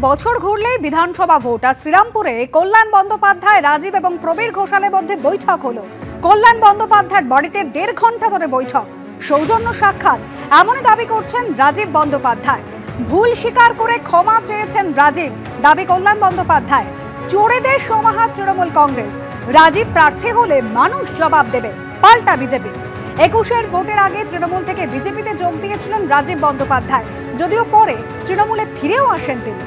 বছর ঘুরলেই বিধানসভা ভোট। আর শ্রীরামপুরে কল্যাণ বন্দ্যোপাধ্যায়, রাজীব এবং প্রবীর ঘোষালের মধ্যে বৈঠক হলো। কল্যাণ বন্দ্যোপাধ্যায়ের বাড়িতে 1.5 ঘন্টা ধরে বৈঠক, সৌজন্য সাক্ষাৎ, এমনই দাবি করছেন রাজীব বন্দ্যোপাধ্যায়। ভুল স্বীকার করে ক্ষমা চেয়েছেন রাজীব, দাবি কল্যাণ বন্দ্যোপাধ্যায়। চোরেদের সমাহার তৃণমূল কংগ্রেস, রাজীব প্রার্থী হলে মানুষ জবাব দেবে, পাল্টা বিজেপি। 21-এর ভোটের আগে তৃণমূল থেকে বিজেপিতে যোগ দিয়েছিলেন রাজীব বন্দ্যোপাধ্যায়, যদিও পরে তৃণমূলে ফিরেও আসেন তিনি।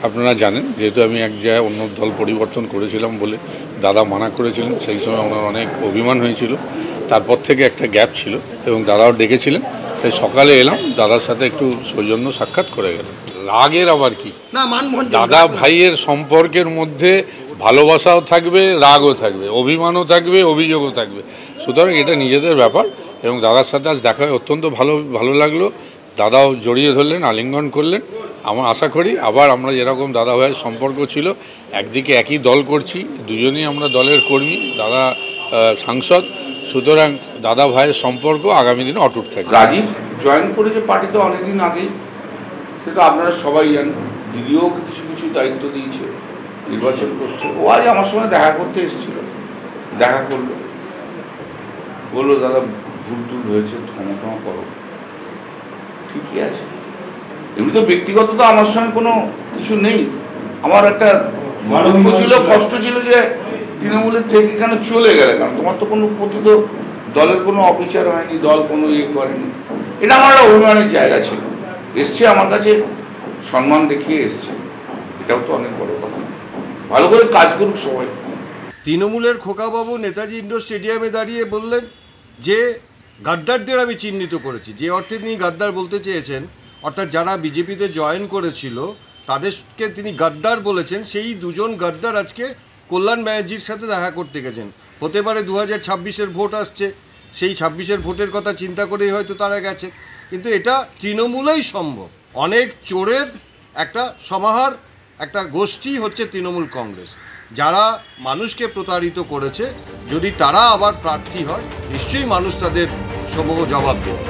আপনারা জানেন, যেহেতু আমি এক জায়গায় অন্য দল পরিবর্তন করেছিলাম বলে দাদা মানা করেছিলেন, সেই সময় ওনার অনেক অভিমান হয়েছিল। তারপর থেকে একটা গ্যাপ ছিল এবং দাদাও ডেকেছিলেন, তাই সকালে এলাম, দাদার সাথে একটু সৌজন্য সাক্ষাৎ করে গেলাম। রাগের আবার কি, দাদা ভাইয়ের সম্পর্কের মধ্যে ভালোবাসাও থাকবে, রাগও থাকবে, অভিমানও থাকবে, অভিযোগও থাকবে। সুতরাং এটা নিজেদের ব্যাপার এবং দাদার সাথে আজ দেখা হয়ে অত্যন্ত ভালো লাগলো। দাদাও জড়িয়ে ধরলেন, আলিঙ্গন করলেন। আমার আশা করি আবার আমরা যেরকম দাদা ভাইয়ের সম্পর্ক ছিল, একদিকে একই দল করছি, দুজনেই আমরা দলের কর্মী, দাদা সাংসদ, সুতরাং দাদা ভাইয়ের সম্পর্ক আগামী দিনে অটুট থাকবে। রাজীব জয়েন করেছে পার্টিতে অনেকদিন আগেই, সেটা আপনারা সবাই জানেন। দিদিও কিছু দায়িত্ব দিয়েছে, নির্বাচন করছে। ও আজ আমার সঙ্গে দেখা করতে এসেছিল, দেখা করলো, বললো দাদা ভুল টুল হয়েছে, ক্ষমা করো। ঠিকই আছে, এমনি তো ব্যক্তিগত তো আমার সঙ্গে কোনো কিছু নেই। আমার একটা দুঃখ ছিল, কষ্ট ছিল যে তৃণমূলের থেকে কেন চলে গেলে, কারণ তোমার তো কোনো প্রতি তো দলের কোনো অবিচার হয়নি, দল কোনো ইয়ে করেনি। এটা আমার একটা অভিমানের জায়গা ছিল। এসছে আমার কাছে, সম্মান দেখিয়ে এসছে, এটাও তো অনেক বড় কথা। ভালো করে কাজ করুক সবাই। তৃণমূলের খোকাবাবু নেতাজি ইন্ডোর স্টেডিয়ামে দাঁড়িয়ে বললেন যে গাদ্দারদের আমি চিহ্নিত করেছি। যে অর্থে তিনি গাদ্দার বলতে চেয়েছেন, অর্থাৎ যারা বিজেপিতে জয়েন করেছিল তাদেরকে তিনি গাদ্দার বলেছেন। সেই দুজন গাদ্দার আজকে কল্যাণ ব্যানার্জির সাথে দেখা করতে গেছেন। হতে পারে 2026-এর ভোট আসছে, সেই 26-এর ভোটের কথা চিন্তা করেই হয়তো তারা গেছে, কিন্তু এটা তৃণমূলেই সম্ভব। অনেক চোরের একটা সমাহার, একটা গোষ্ঠী হচ্ছে তৃণমূল কংগ্রেস, যারা মানুষকে প্রতারিত করেছে। যদি তারা আবার প্রার্থী হয়, নিশ্চয়ই মানুষ তাদের সমূহ জবাব দেবে।